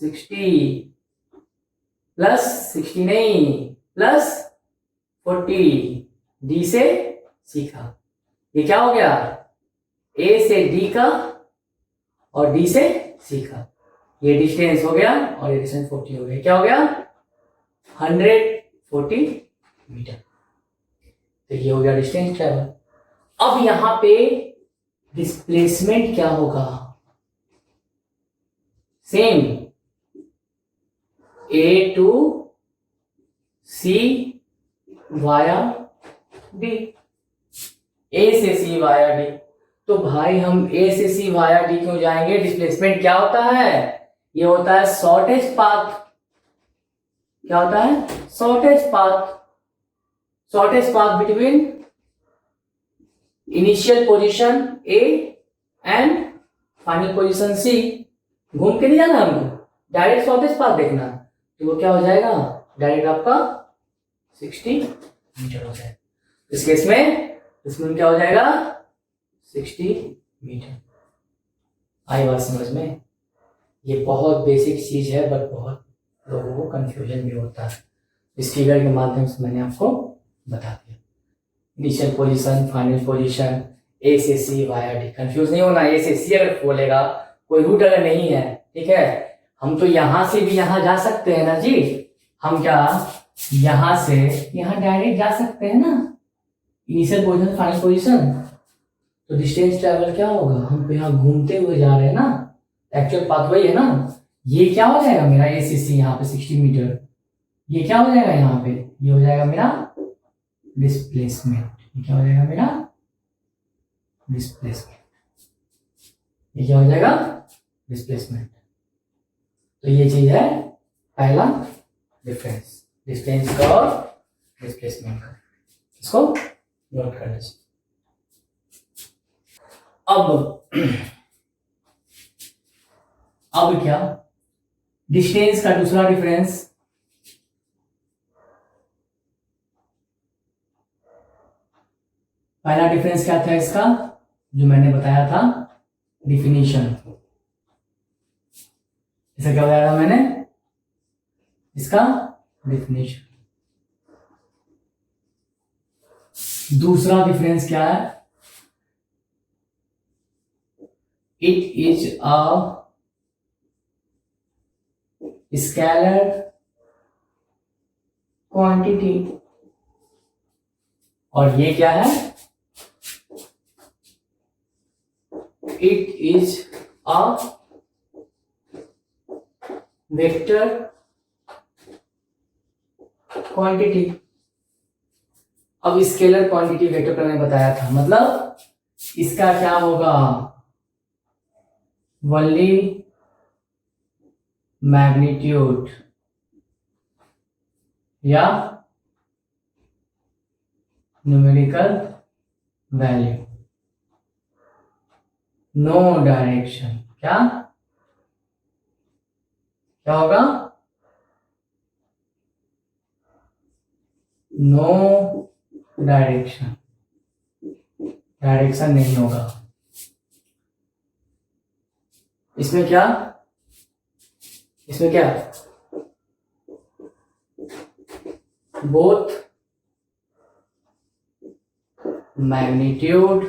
60 प्लस 60 नहीं प्लस 40 डी से सी का, ये क्या हो गया, ए से डी का और डी से सी का, ये डिस्टेंस हो गया, और ये डिस्टेंस 40 हो गया, क्या हो गया 140 मीटर, तो ये हो गया डिस्टेंस ट्रेवल। अब यहां पे डिस्प्लेसमेंट क्या होगा, same A to C via D, A से सी वाया डी, तो भाई हम ए से सी वाया डी क्यों जाएंगे? डिस्प्लेसमेंट क्या होता है? ये होता है शॉर्टेस्ट पाथ। क्या होता है? Shortest path. Shortest path between initial position A and final position C. घूम के नहीं जाना हमको, डायरेक्ट शॉर्टेस्ट पाथ देखना। तो वो क्या हो जाएगा? डायरेक्ट आपका 60 मीटर हो जाएगा। इस केस में इसमें क्या हो जाएगा? 60 मीटर। आई बात समझ में? ये बहुत बेसिक चीज है, बट बहुत लोगों को कंफ्यूजन भी होता है। इस फिगर के माध्यम से मैंने आपको बता दिया। इनिशियल पोजीशन, फाइनल पोजीशन, ए से सी वाया डी। कंफ्यूज नहीं होना। ए से सी अगर बोलेगा, कोई रूट अगर नहीं है, ठीक है, हम तो यहां से भी यहां जा सकते हैं ना जी। हम क्या यहां से यहां डायरेक्ट जा सकते हैं ना, इनिशियल पोजीशन फाइनल पोजीशन। तो डिस्टेंस ट्रैवल क्या होगा? हम तो यहाँ घूमते हुए जा रहे हैं ना, एक्चुअल पाथ वही है ना। ये क्या हो जाएगा मेरा? ए से सी यहाँ पे 60 मीटर। ये क्या हो जाएगा यहाँ पे? ये हो जाएगा मेरा डिस्प्लेसमेंट। ये क्या हो जाएगा मेरा? डिस्प्लेसमेंट। ये क्या हो जाएगा? डिस्प्लेसमेंट। तो ये चीज है पहला डिफरेंस, डिस्टेंस का और डिस्प्लेसमेंट का। इसको नोट कर लीजिए। अब क्या? डिस्टेंस का दूसरा डिफरेंस, पहला डिफरेंस क्या था इसका, जो मैंने बताया था, डिफिनीशन। इसे क्या बताया था मैंने? इसका डिफिनीशन। दूसरा डिफरेंस क्या है? It is a scalar quantity. और ये क्या है? It is a vector quantity. अब स्केलर क्वांटिटी वेक्टर पर मैंने बताया था, मतलब इसका क्या होगा? वनली मैग्नीट्यूड या न्यूमेरिकल वैल्यू, नो डायरेक्शन। क्या क्या होगा? No direction. डायरेक्शन नहीं होगा इसमें। क्या इसमें क्या? बोथ मैग्नीट्यूड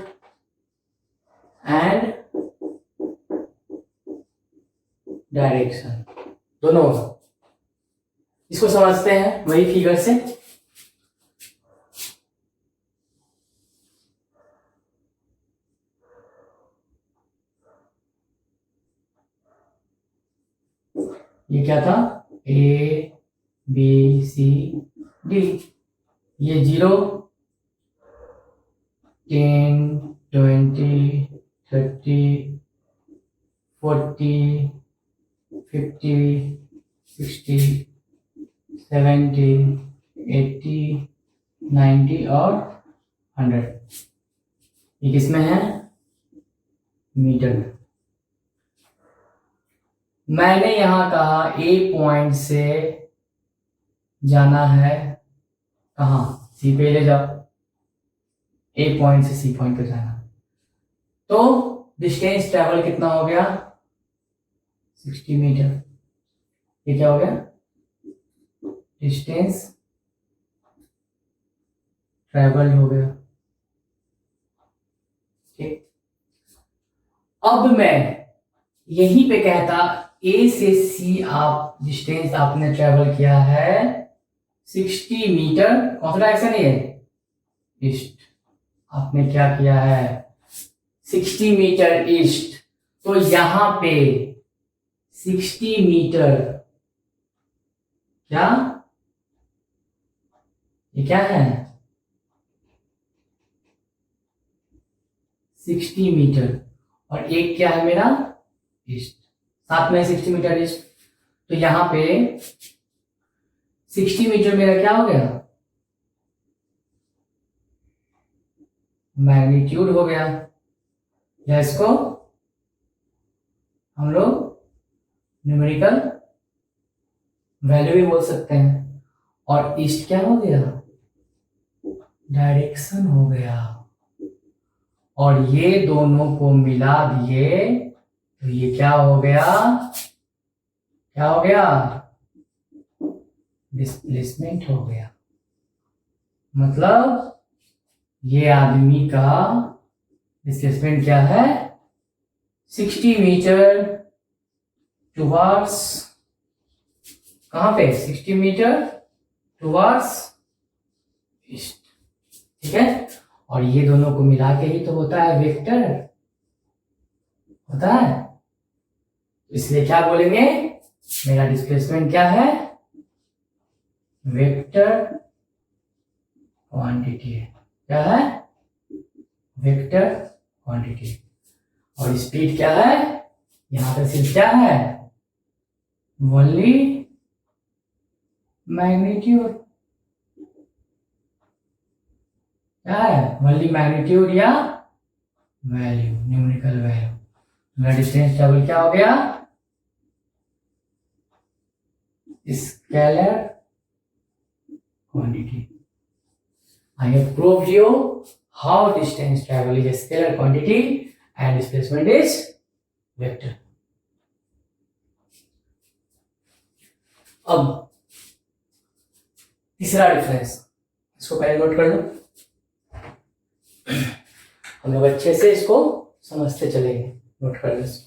एंड डायरेक्शन दोनों होगा। इसको समझते हैं वही फिगर से। ये क्या था? A B C D. ये 0, 10, 20, 30, 40, 50, 60, 70, 80, 90 और 100। ये किसमें है? मीटर में। मैंने यहां कहा ए पॉइंट से जाना है कहां? सी पे ले जाओ। ए पॉइंट से सी पॉइंट पे जाना, तो डिस्टेंस ट्रैवल कितना हो गया? 60 मीटर। ये क्या हो गया? डिस्टेंस ट्रैवल हो गया। ठीक, अब मैं यहीं पे कहता ए से सी आप डिस्टेंस आपने ट्रैवल किया है 60 मीटर। कौन सा डायरेक्शन है? ईस्ट। आपने क्या किया है? 60 मीटर ईस्ट। तो यहां पे 60 मीटर क्या? ये क्या है? 60 मीटर और एक क्या है मेरा ईस्ट, साथ में 60 मीटर ईस्ट। तो यहाँ पे 60 मीटर मेरा क्या हो गया, मैग्नीट्यूड हो गया, या इसको हम लोग न्यूमेरिकल वैल्यू भी बोल सकते हैं। और ईस्ट क्या हो गया, डायरेक्शन हो गया। और ये दोनों को मिला दिए तो ये क्या हो गया, क्या हो गया, डिस्प्लेसमेंट हो गया। मतलब ये आदमी का डिस्प्लेसमेंट क्या है, 60 मीटर टुवर्ड्स, कहां पे, 60 मीटर टुवर्ड्स ईस्ट, ठीक है। और ये दोनों को मिला के ही तो होता है वेक्टर, होता है। इसलिए क्या बोलेंगे, मेरा डिस्प्लेसमेंट क्या है, वेक्टर क्वांटिटी है, क्या है, वेक्टर क्वांटिटी। और स्पीड क्या है, यहां पे सिर्फ क्या है, ओनली मैग्नीट्यूड, क्या है, ओनली मैग्नीट्यूड या वैल्यू, न्यूमेरिकल वैल्यू। मेरा डिस्टेंस ट्रेवल क्या हो गया, scalar quantity. I have proved you how distance travel is a scalar quantity and displacement is vector. अब तीसरा डिफरेंस, इसको पहले नोट कर लो, हम लोग अच्छे से इसको समझते चलेंगे। नोट कर लो इसको।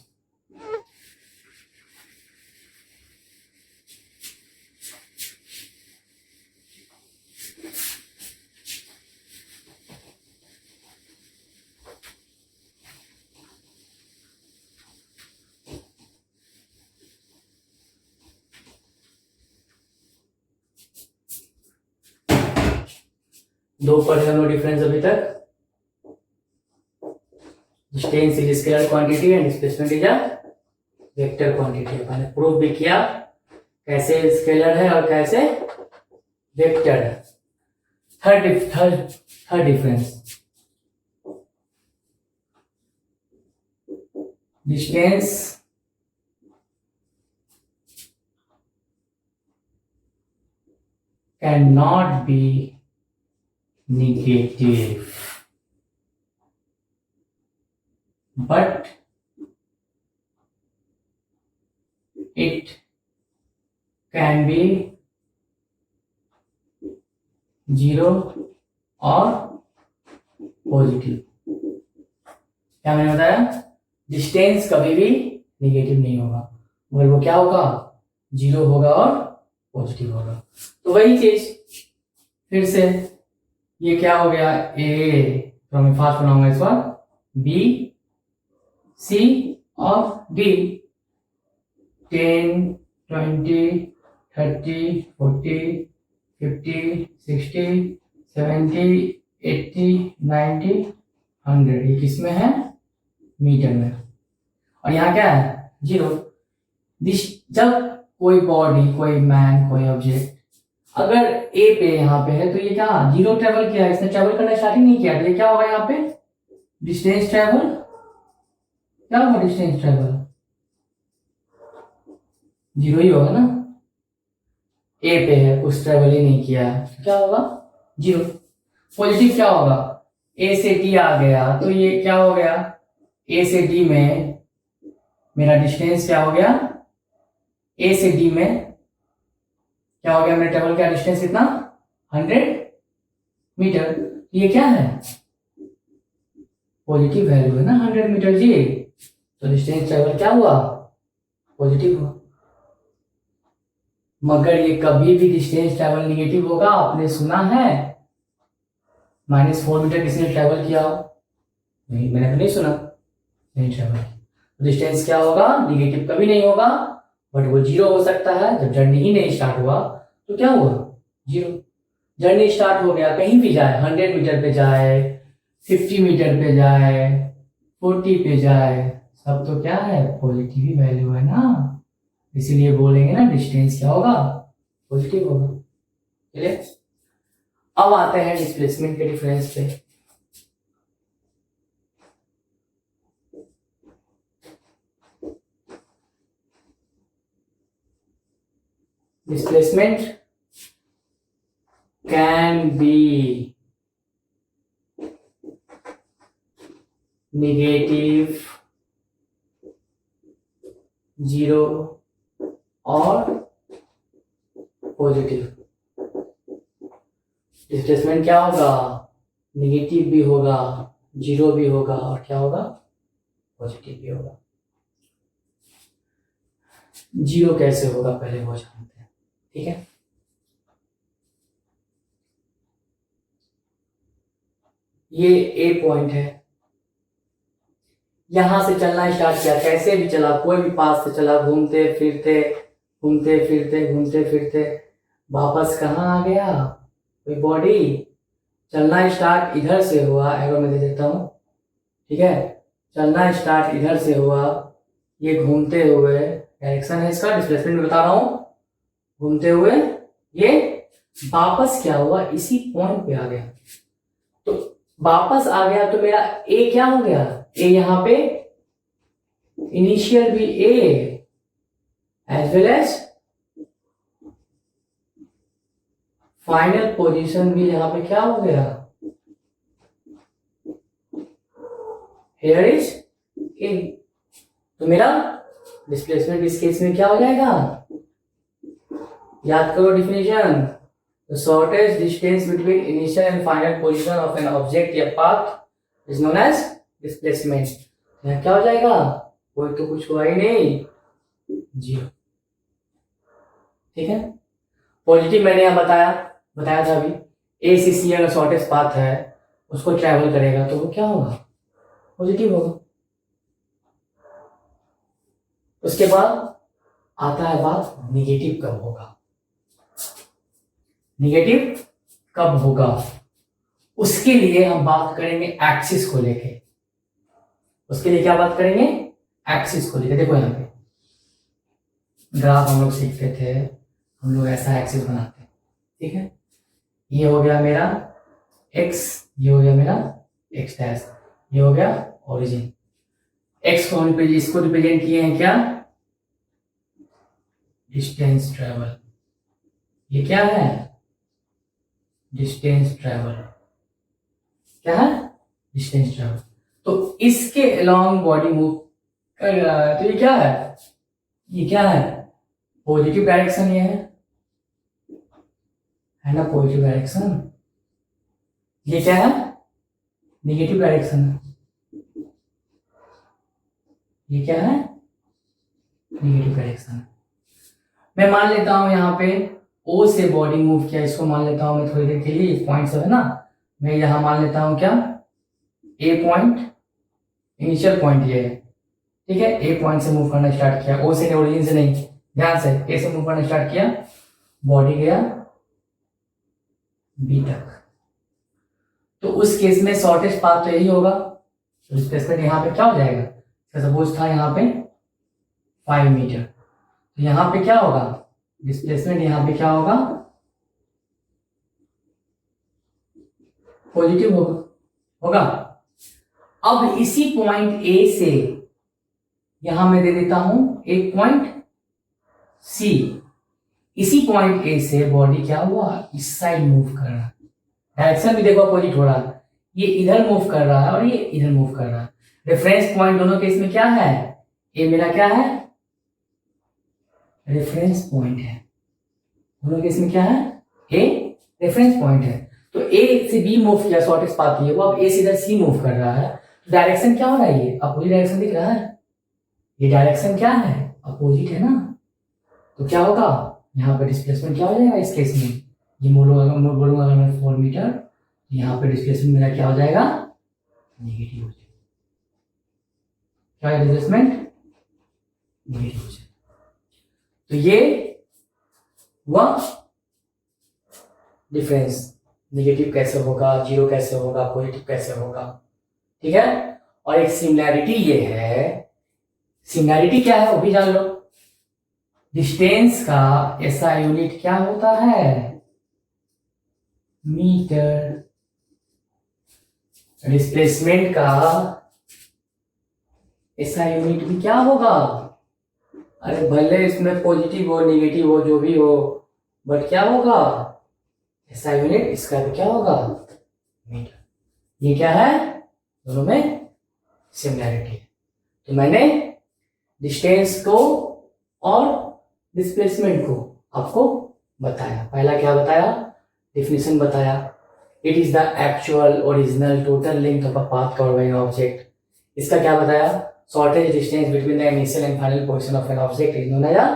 दो पढ़े हम लोग डिफरेंस अभी तक, distance is scalar quantity and displacement is a vector quantity. मैंने प्रूव भी किया कैसे स्केलर है और कैसे वेक्टर है। Third difference, distance can not be negative, but it can be 0 और पॉजिटिव। क्या मैंने बताया, डिस्टेंस कभी भी नेगेटिव नहीं होगा, मगर वो क्या होगा, 0 होगा और पॉजिटिव होगा। तो वही चीज फिर से, ये क्या हो गया, ए, तो हमें फास्ट बनाऊंगा इस बार, बी, सी और डी, 10, 20, 30, 40, 50, 60, 70, 80, 90, 100, ये किस में है, मीटर में। और यहाँ क्या है, 0। जब कोई बॉडी, कोई मैन, कोई ऑब्जेक्ट अगर ए पे यहाँ पे है तो ये क्या 0 ट्रेवल किया है, इसने ट्रेवल करना स्टार्टिंग नहीं किया, तो ये क्या होगा, यहाँ पे डिस्टेंस ट्रेवल, क्या होगा, डिस्टेंस ट्रेवल 0 ही होगा ना। ए पे है, कुछ ट्रेवल ही नहीं किया है, तो क्या होगा, 0। पॉजिटिव क्या होगा, ए से डी आ गया तो ये क्या हो गया, ए से डी में मेरा डिस्टेंस क्या हो गया, ए से डी में क्या हो गया, मेरा ट्रेवल का डिस्टेंस कितना, 100 मीटर। ये क्या है, पॉजिटिव वैल्यू है ना, 100 मीटर जी, तो डिस्टेंस ट्रेवल क्या हुआ, पॉजिटिव हुआ। मगर ये कभी भी डिस्टेंस ट्रेवल निगेटिव होगा, आपने सुना है -4 मीटर किसी ने ट्रेवल किया हो, नहीं, मैंने तो नहीं सुना, नहीं ट्रेवल। डिस्टेंस क्या होगा, निगेटिव कभी नहीं होगा, बट वो 0 हो सकता है। जब जर्नी ही नहीं स्टार्ट हुआ तो क्या हुआ, 0। जर्नी स्टार्ट हो गया, कहीं भी जाए, 100 मीटर पे जाए, 50 मीटर पे जाए, 40 पे जाए, सब तो क्या है, पॉजिटिव ही वैल्यू है ना, इसीलिए बोलेंगे ना डिस्टेंस क्या होगा, पॉजिटिव होगा। क्लियर। अब आते हैं डिस्प्लेसमेंट के डिफरेंस पे। डिस्प्लेसमेंट कैन बी नेगेटिव, 0 और पॉजिटिव। डिस्प्लेसमेंट क्या होगा, नेगेटिव भी होगा, 0 भी होगा और क्या होगा, पॉजिटिव भी होगा। 0 कैसे होगा पहले वो जानते हैं, ठीक है। ये ए पॉइंट है, यहां से चलना स्टार्ट किया, कैसे भी चला, कोई भी पास से चला, घूमते फिरते घूमते फिरते घूमते फिरते वापस कहाँ आ गया, कोई बॉडी चलना स्टार्ट इधर से हुआ, एरो में दे देता हूँ, ठीक है। चलना स्टार्ट इधर से हुआ, ये घूमते हुए, डायरेक्शन है इसका, डिस्प्लेसमेंट में बता रहा हूँ, घूमते हुए ये वापस क्या हुआ, इसी पॉइंट पे आ गया। तो वापस आ गया तो मेरा ए क्या हो गया, ए यहाँ पे इनिशियल भी A as well as final position भी यहाँ पे क्या हो गया, हियर इज ए। तो मेरा डिस्प्लेसमेंट इस केस में क्या हो जाएगा, याद करो definition, the shortest distance between initial and final position of an object या path is known as displacement। यहाँ क्या हो जाएगा, कोई तो कुछ हुआ ही नहीं, 0, ठीक है। पॉजिटिव मैंने यहाँ बताया था अभी, ए से सी अगर शॉर्टेस्ट पाथ है उसको ट्रैवल करेगा तो वो क्या होगा, पॉजिटिव होगा। उसके बाद आता है बात निगेटिव कब होगा, निगेटिव कब होगा, उसके लिए हम बात करेंगे एक्सिस को लेके। उसके लिए क्या बात करेंगे, एक्सिस को लेके। देखो यहाँ पे ग्राफ हम लोग सीखते थे, हम लोग ऐसा एक्सिस बनाते हैं, ठीक है। ये हो गया मेरा एक्स, ये हो गया मेरा एक्स डैश, ये हो गया ओरिजिन। एक्स को इसको रिप्रेजेंट किए हैं क्या, डिस्टेंस ट्रेवल, ये क्या है, डिस्टेंस ट्रेवल, क्या है, डिस्टेंस ट्रेवल। तो इसके अलोंग बॉडी मूव कर रहा है, तो ये क्या है, ये क्या है, पॉजिटिव डायरेक्शन, ये है ना, पॉजिटिव डायरेक्शन। ये क्या है, नेगेटिव डायरेक्शन है, ये क्या है, नेगेटिव डायरेक्शन। मैं मान लेता हूं यहाँ पे ओ से बॉडी मूव किया, इसको मान लेता हूं मैं थोड़ी देर के लिए, पॉइंट सब है ना, मैं यहां मान लेता हूं क्या, ए पॉइंट, इनिशियल पॉइंट ये है, ठीक है। ए पॉइंट से मूव करना स्टार्ट किया, ओ से ओरिजिन से नहीं, ध्यान से, ए से मूव करना स्टार्ट किया, बॉडी गया बी तक। तो उस केस में शॉर्टेस्ट पाथ तो यही होगा, तो डिस्प्लेसमेंट यहाँ पे क्या हो जाएगा, सपोज था यहाँ पे 5 मीटर, तो यहाँ पे क्या होगा, डिस्प्लेसमेंट यहाँ पे क्या होगा, पॉजिटिव होगा। अब इसी पॉइंट ए से यहां मैं दे देता हूं एक पॉइंट सी, इसी पॉइंट ए से बॉडी क्या हुआ, इस साइड मूव कर रहा है, डायरेक्शन भी देखो अपोजिट हो रहा है, ये इधर मूव कर रहा है और ये इधर मूव कर रहा है। रेफरेंस पॉइंट दोनों केस में क्या है, ये मेरा क्या है, रेफरेंस पॉइंट है, दोनों केस में क्या है, ए रेफरेंस पॉइंट है। तो ए से बी मूव किया, शॉर्टेस्ट पाथ है वो, अब ए से इधर सी मूव कर रहा है, तो डायरेक्शन क्या हो रहा है, ये अपोजिट डायरेक्शन दिख रहा है, ये डायरेक्शन क्या है, अपोजिट है ना, तो क्या होगा, यहाँ पे डिस्प्लेसमेंट क्या हो जाएगा इस केस में, ये बोलूंगा अगर मैं 4 मीटर, यहाँ पे डिस्प्लेसमेंट मेरा क्या हो जाएगा, नेगेटिव हो जाएगा, क्या है डिस्प्लेसमेंट, नेगेटिव हो जाएगा। तो ये हुआ डिफरेंस, नेगेटिव कैसे होगा, 0 कैसे होगा, पॉजिटिव कैसे होगा, ठीक है। और एक सिमिलैरिटी ये है, सिमिलैरिटी क्या है वो भी जान लो। डिस्टेंस का एसआई यूनिट क्या होता है? मीटर। डिस्प्लेसमेंट का एसआई यूनिट भी क्या होगा? अरे भले इसमें पॉजिटिव हो नेगेटिव हो जो भी हो, बट क्या होगा? एसआई यूनिट इसका भी क्या होगा? मीटर। ये क्या है? दोनों में सिमिलैरिटी है। तो मैंने डिस्टेंस को और डिस्प्लेसमेंट को आपको बताया। पहला क्या बताया? डिफिनेशन बताया। It is the actual original total length of a path covered by an object. इसका क्या बताया? Shortage distance between the initial and final position of an object is known as a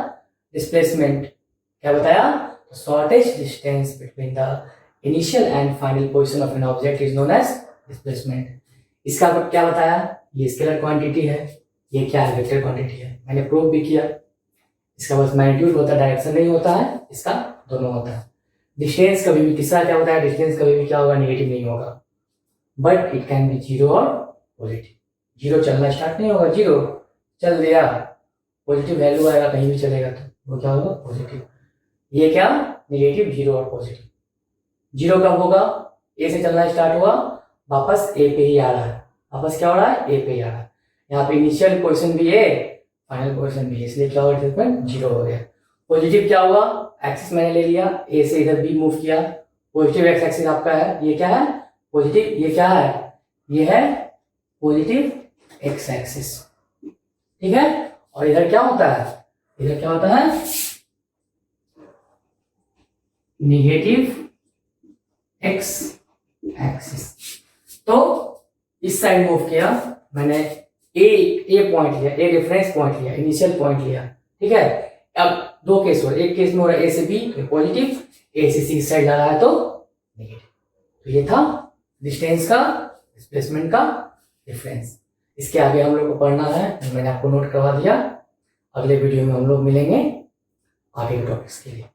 displacement. क्या बताया? Shortage distance between the initial and final position of an object is known as displacement. इसका क्या बताया? ये scalar quantity है, ये क्या है? वेक्टर क्वांटिटी है। मैंने प्रूव भी किया। इसका बस मैग्नीट्यूड होता है, डायरेक्शन नहीं होता है, इसका दोनों होता है। डिस्टेंस कभी भी, तीसरा क्या होता है? डिस्टेंस कभी भी क्या होगा? नेगेटिव नहीं होगा, but it can be zero और पॉजिटिव। जीरो चलना स्टार्ट नहीं होगा, जीरो चल दिया, पॉजिटिव वैल्यू आएगा कहीं भी चलेगा तो वो क्या होगा? पॉजिटिव। ये क्या? नेगेटिव, जीरो और पॉजिटिव। जीरो कब होगा? ए से चलना स्टार्ट हुआ, वापस ए पे ही आ रहा है, वापस क्या हो रहा है? ए पे ही आ रहा है। यहाँ पे इनिशियल पोजीशन भी है, फाइनल पोजीशन भी है, इसलिए क्या होगा? डिस्प्लेसमेंट जीरो हो गया। पॉजिटिव क्या हुआ? एक्सिस मैंने ले लिया, ए से इधर बी मूव किया, पॉजिटिव एक्स एक्सिस आपका है, ये क्या है? पॉजिटिव। ये क्या है? ये है पॉजिटिव एक्स एक्सिस, ठीक है। और इधर क्या होता है? इधर क्या होता है? Negative x axis. तो इस साइड मूव किया मैंने, ए पॉइंट लिया, ए रेफरेंस पॉइंट लिया, इनिशियल पॉइंट लिया, ठीक है। अब दो केस हो रहे, एक केस में हो रहा है ए से बी पॉजिटिव, ए से सी साइड लगा है तो नेगेटिव। तो ये था डिस्टेंस का, डिस्प्लेसमेंट का डिफरेंस। इसके आगे हम लोग को पढ़ना है, मैंने आपको नोट करवा दिया। अगले वीडियो में हम लोग मिलेंगे आगे के टॉपिक्स के लिए।